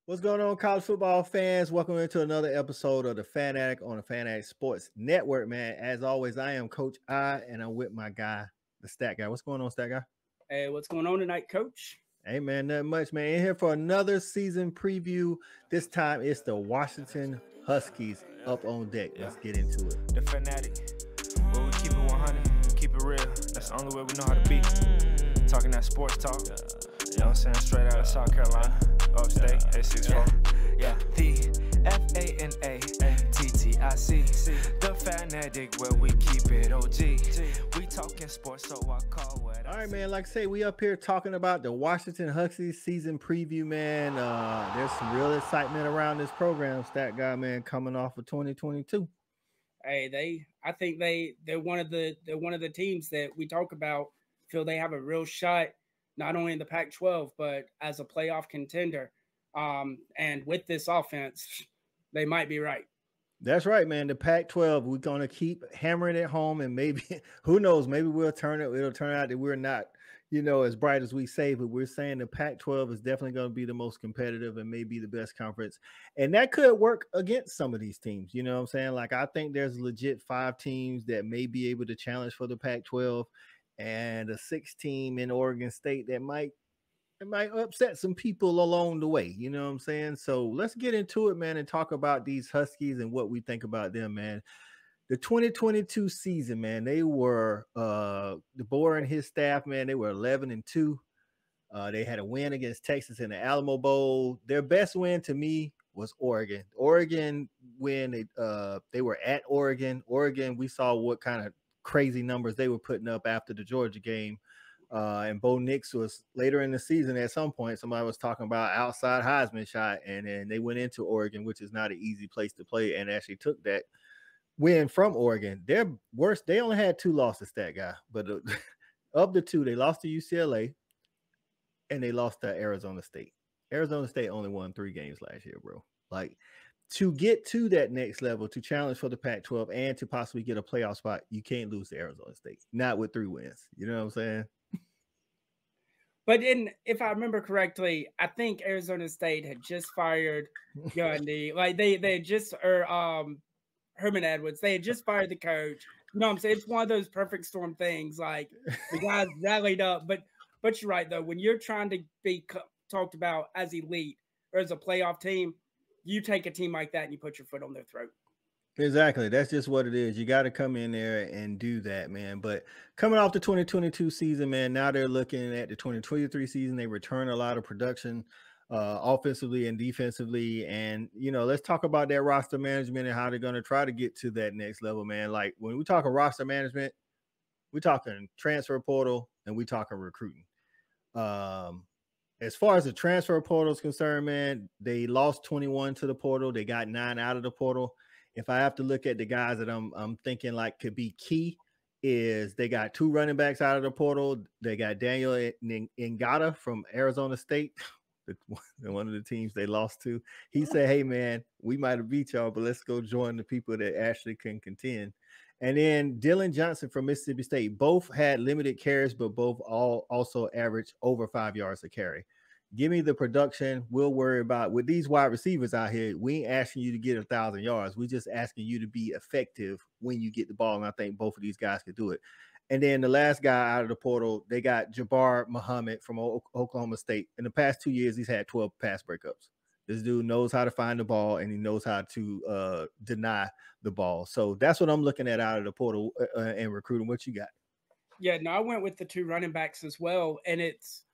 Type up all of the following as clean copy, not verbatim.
What's going on, college football fans? Welcome into another episode of the Fanatic on the Fanatic Sports Network, man. As always, I am Coach I, and I'm with my guy, the Stat Guy. What's going on, Stat Guy? Hey, what's going on tonight, Coach? Hey, man, nothing much, man. In here for another season preview. This time, it's the Washington Huskies up on deck. Let's get into it. The Fanatic, where we keep it 100, keep it real. That's the only way we know how to be. Talking that sports talk, you know what I'm saying? Straight out of South Carolina, upstate, 864. Yeah, the FANATTIC, the Fanatic, where we keep it OG. We talking sports, so I call what I All right, man. Like I say, we up here talking about the Washington Huskies season preview, man. There's some real excitement around this program, Stat Guy, man, coming off of 2022. Hey, I think they're one of the teams that we talk about. Feel they have a real shot, not only in the Pac-12 but as a playoff contender. And with this offense, they might be right. That's right, man. The Pac-12, we're gonna keep hammering it home, and maybe who knows, maybe it'll turn out that we're not, as bright as we say, but we're saying the Pac-12 is definitely going to be the most competitive and maybe the best conference, and that could work against some of these teams. You know what I'm saying? Like, I think there's legit 5 teams that may be able to challenge for the Pac-12, and a 6 team in Oregon State that might upset some people along the way. You know what I'm saying? So let's get into it, man, and talk about these Huskies and what we think about them, man. The 2022 season, man, they were DeBoer and his staff, man, they were 11-2. They had a win against Texas in the Alamo Bowl. Their best win to me was Oregon. Oregon win, they were at Oregon. Oregon, we saw what kind of crazy numbers they were putting up after the Georgia game. And Bo Nix was later in the season at some point. Somebody was talking about outside Heisman shot, and then they went into Oregon, which is not an easy place to play, and actually took that win from Oregon. Their worst, they only had 2 losses, that guy, but of the 2, they lost to UCLA and they lost to Arizona State. Arizona State only won 3 games last year, bro. Like, to get to that next level, to challenge for the Pac-12 and to possibly get a playoff spot, you can't lose to Arizona State. Not with 3 wins. You know what I'm saying? But if I remember correctly, I think Arizona State had just fired Gundy. Like they had just Herman Edwards. They had just fired the coach. You know what I'm saying? It's one of those perfect storm things. Like, the guys rallied up. But you're right, though. When you're trying to be talked about as elite or as a playoff team, you take a team like that and you put your foot on their throat. Exactly. That's just what it is. You got to come in there and do that, man. But coming off the 2022 season, man, now they're looking at the 2023 season. They return a lot of production offensively and defensively. And, let's talk about that roster management and how they're going to try to get to that next level, man. Like, when we talk roster management, we're talking transfer portal and we're talking recruiting. As far as the transfer portal is concerned, man, they lost 21 to the portal. They got 9 out of the portal. If I have to look at the guys that I'm thinking like could be key, is they got 2 running backs out of the portal. They got Daniel Ngata from Arizona State, one of the teams they lost to. He said, "Hey, man, we might have beat y'all, but let's go join the people that actually can contend." And then Dylan Johnson from Mississippi State. Both had limited carries, but both also averaged over 5 yards a carry. Give me the production. We'll worry about with these wide receivers out here. We ain't asking you to get 1,000 yards. We're just asking you to be effective when you get the ball. And I think both of these guys could do it. And then the last guy out of the portal, they got Jabbar Muhammad from Oklahoma State. In the past 2 years, he's had 12 pass breakups. This dude knows how to find the ball, and he knows how to deny the ball. So that's what I'm looking at out of the portal and recruiting. What you got? Yeah, no, I went with the 2 running backs as well. And it's,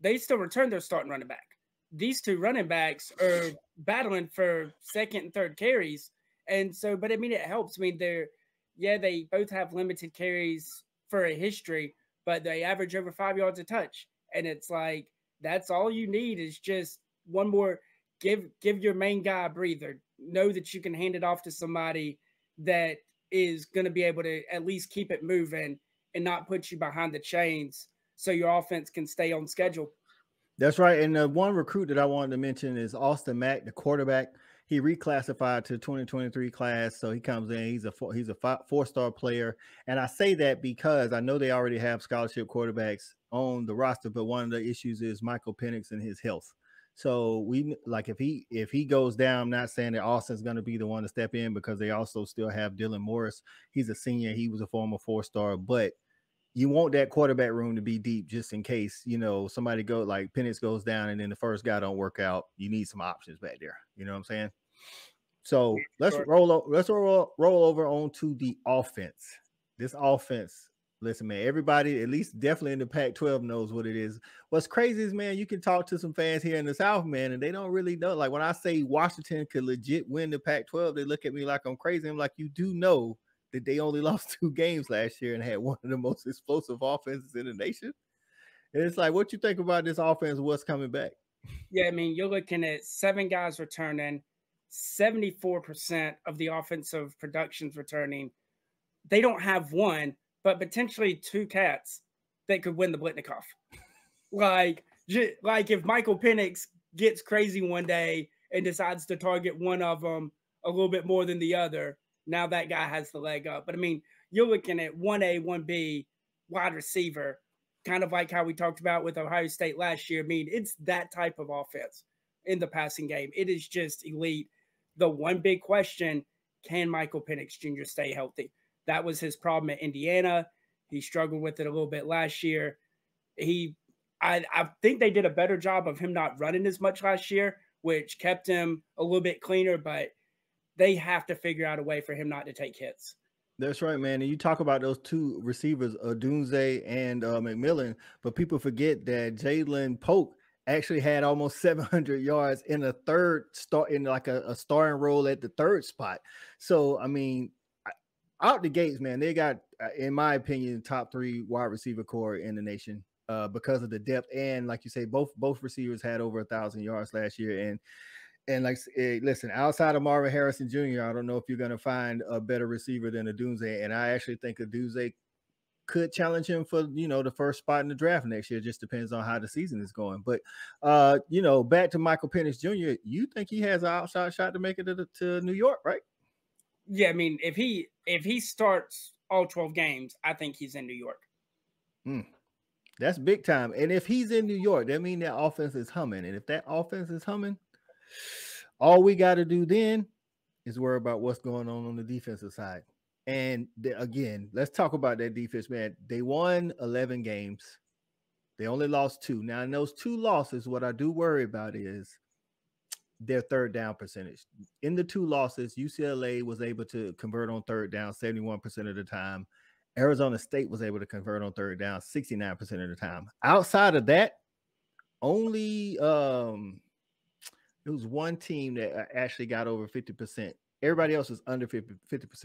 they still return their starting running back. These 2 running backs are battling for second and third carries. And so, but I mean, it helps. I mean, they both have limited carries for a history, but they average over 5 yards a touch. And it's like, that's all you need is just one more, give your main guy a breather. Know that you can hand it off to somebody that is going to be able to at least keep it moving and not put you behind the chains so your offense can stay on schedule. That's right. And the one recruit that I wanted to mention is Austin Mack, the quarterback. He reclassified to the 2023 class, so he comes in. He's a 4-star player, and I say that because I know they already have scholarship quarterbacks on the roster, but one of the issues is Michael Penix and his health. So we like if he goes down, I'm not saying that Austin's going to be the one to step in because they also still have Dylan Morris. He's a senior. He was a former 4-star, but you want that quarterback room to be deep just in case, somebody go like Penix goes down and then the first guy don't work out. You need some options back there. You know what I'm saying? So let's roll over onto the offense. This offense, listen, man, everybody, at least definitely in the Pac-12 knows what it is. What's crazy is, man, you can talk to some fans here in the South, man, and they don't really know. Like when I say Washington could legit win the Pac-12, they look at me like I'm crazy. I'm like, you do know that they only lost 2 games last year and had one of the most explosive offenses in the nation. And it's like, what you think about this offense? What's coming back? Yeah, I mean, you're looking at 7 guys returning, 74% of the offensive production's returning. They don't have one, but potentially 2 cats that could win the Blitnikoff. Like if Michael Penix gets crazy one day and decides to target one of them a little bit more than the other, now that guy has the leg up. But I mean, you're looking at 1A, 1B wide receiver, kind of like how we talked about with Ohio State last year. I mean, it's that type of offense in the passing game. It is just elite. The one big question, can Michael Penix Jr. stay healthy? That was his problem at Indiana. He struggled with it a little bit last year. I think they did a better job of him not running as much last year, which kept him a little bit cleaner, but they have to figure out a way for him not to take hits. That's right, man. And you talk about those 2 receivers, Dunze and McMillan, but people forget that Jalen Polk actually had almost 700 yards in a a starting role at the 3rd spot. So, I mean, out the gates, man, they got, in my opinion, top 3 wide receiver core in the nation because of the depth. And like you say, both receivers had over 1,000 yards last year. And like, listen, outside of Marvin Harrison Jr., I don't know if you're going to find a better receiver than Dunze. And I actually think Dunze could challenge him for, the first spot in the draft next year. It just depends on how the season is going. But, back to Michael Penix Jr., you think he has an outside shot to make it to New York, right? Yeah, I mean, if he starts all 12 games, I think he's in New York. That's big time. And if he's in New York, that means that offense is humming. And if that offense is humming, all we got to do then is worry about what's going on the defensive side. And again, let's talk about that defense, man. They won 11 games. They only lost 2. Now, in those 2 losses, what I do worry about is their 3rd down percentage. In the 2 losses, UCLA was able to convert on 3rd down 71% of the time. Arizona State was able to convert on 3rd down 69% of the time. Outside of that, only it was one team that actually got over 50%. Everybody else is under 50%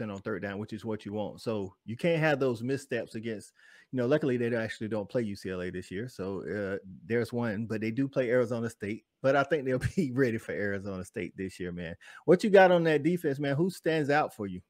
on 3rd down, which is what you want. So you can't have those missteps against, luckily they actually don't play UCLA this year. So there's one, but they do play Arizona State. But I think they'll be ready for Arizona State this year, man. What you got on that defense, man? Who stands out for you?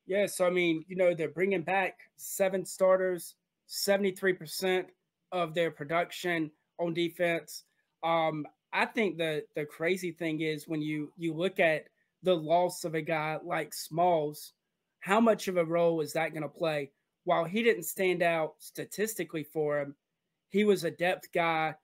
Yeah, so I mean, they're bringing back 7 starters, 73% of their production on defense. I think the crazy thing is when you look at the loss of a guy like Smalls, how much of a role is that going to play? While he didn't stand out statistically for him, he was a depth guy,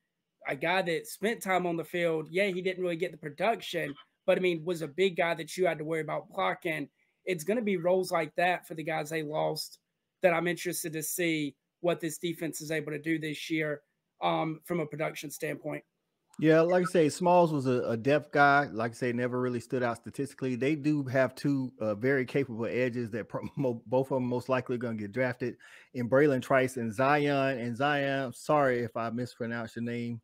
a guy that spent time on the field. Yeah, he didn't really get the production, but I mean, was a big guy that you had to worry about blocking. It's going to be roles like that for the guys they lost that I'm interested to see what this defense is able to do this year from a production standpoint. Yeah, like I say, Smalls was a depth guy. Like I say, never really stood out statistically. They do have 2 very capable edges that both of them most likely going to get drafted in Braylon Trice and Zion. And Zion, sorry if I mispronounced your name,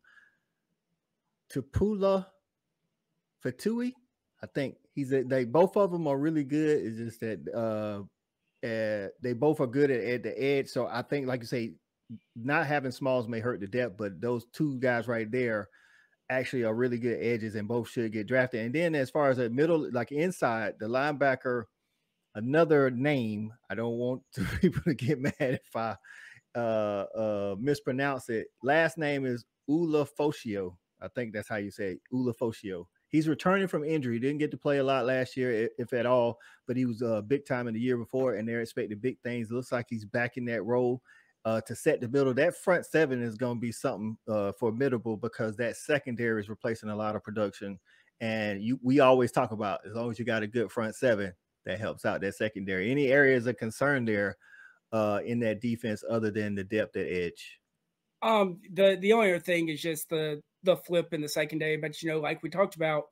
Tupula Fatui. I think they both of them are really good. It's just that they both are good at the edge. So I think, like you say, not having Smalls may hurt the depth, but those 2 guys right there actually are really good edges and both should get drafted. And then as far as the middle, like inside, the linebacker, another name, I don't want people to get mad if I mispronounce it. Last name is Ulafoshio. I think that's how you say it, Ulafoshio. He's returning from injury. Didn't get to play a lot last year, if at all, but he was big time in the year before, and they're expecting big things. Looks like he's back in that role. to set the middle. That front seven is going to be something formidable because that secondary is replacing a lot of production. And we always talk about as long as you got a good front seven, that helps out that secondary. Any areas of concern there in that defense other than the depth at edge? The only other thing is just the flip in the secondary. But like we talked about,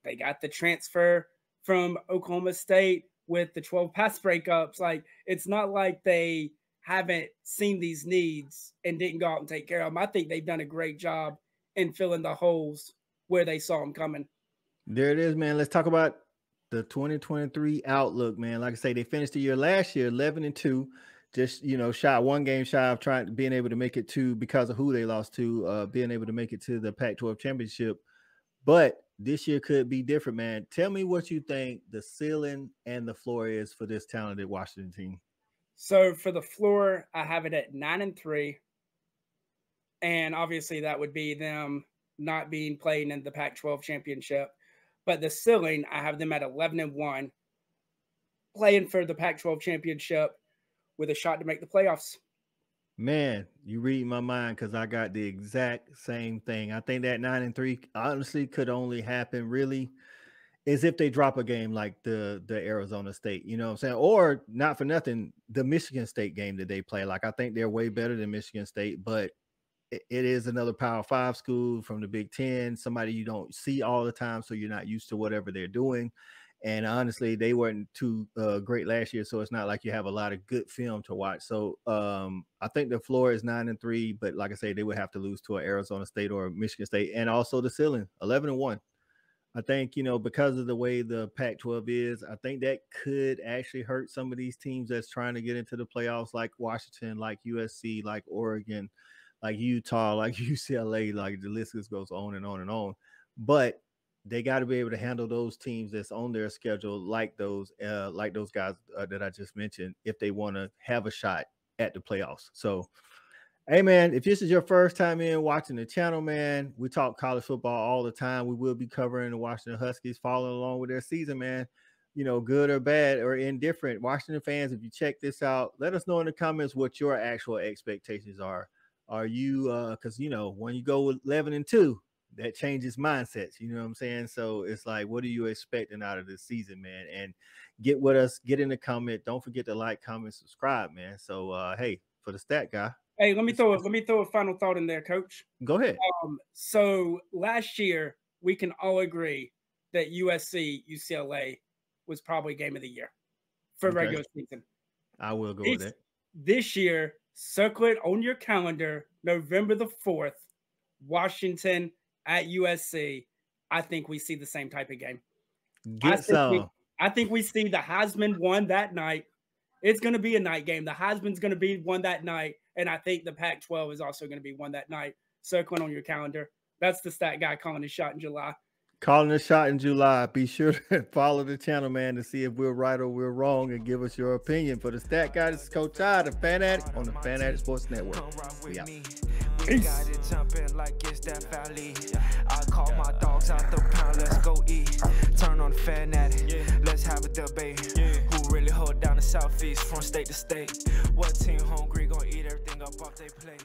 they got the transfer from Oklahoma State with the 12 pass breakups. Like, it's not like they haven't seen these needs and didn't go out and take care of them. I think they've done a great job in filling the holes where they saw them coming. There it is, man. Let's talk about the 2023 outlook, man. Like I say, they finished the year last year 11-2, just shy one game shy of being able to make it to, because of who they lost to, being able to make it to the Pac-12 championship. But this year could be different, man. Tell me what you think the ceiling and the floor is for this talented Washington team. So for the floor, I have it at 9-3, and obviously that would be them not being playing in the Pac-12 championship. But the ceiling, I have them at 11-1, playing for the Pac-12 championship with a shot to make the playoffs. Man, you read my mind, because I got the exact same thing. I think that 9-3 honestly could only happen really is if they drop a game like the Arizona State, you know what I'm saying? Or, not for nothing, the Michigan State game that they play. Like, I think they're way better than Michigan State, but it is another Power 5 school from the Big Ten, somebody you don't see all the time, so you're not used to whatever they're doing. And honestly, they weren't too great last year, so it's not like you have a lot of good film to watch. So I think the floor is 9-3, but like I say, they would have to lose to an Arizona State or Michigan State. And also the ceiling, 11-1. I think, because of the way the Pac-12 is, I think that could actually hurt some of these teams that's trying to get into the playoffs, like Washington, like USC, like Oregon, like Utah, like UCLA, like the list just goes on and on and on. But they got to be able to handle those teams that's on their schedule, like those guys that I just mentioned, if they want to have a shot at the playoffs. So, hey, man, if this is your first time in watching the channel, man, we talk college football all the time. We will be covering the Washington Huskies, following along with their season, man. Good or bad or indifferent. Washington fans, if you check this out, let us know in the comments what your actual expectations are. Are you because when you go with 11-2, that changes mindsets, you know what I'm saying? So it's like, what are you expecting out of this season, man? And get with us, get in the comment. Don't forget to like, comment, subscribe, man. So hey, for the stat guy. Hey, let me throw a final thought in there, Coach. Go ahead. So last year, we can all agree that UCLA was probably game of the year for regular season. I will go with it. This year, circle it on your calendar, November the 4th, Washington at USC. I think we see the same type of game. I think we see the Heisman won that night. It's going to be a night game. The Heisman's going to be won that night. And I think the Pac-12 is also going to be won that night. Circling on your calendar. That's the stat guy calling his shot in July. Calling a shot in July. Be sure to follow the channel, man, to see if we're right or we're wrong, and give us your opinion. For the stat guy, this is Coach Todd, the Fan Addict, on the Fan Addict Sports Network. We out. Got it jumping like it's that valley. I call my dogs out the pound, let's go eat. Turn on the Fan Addict, let's have a debate. Who really hold down the Southeast from state to state? What team hungry gonna eat everything up off they plate?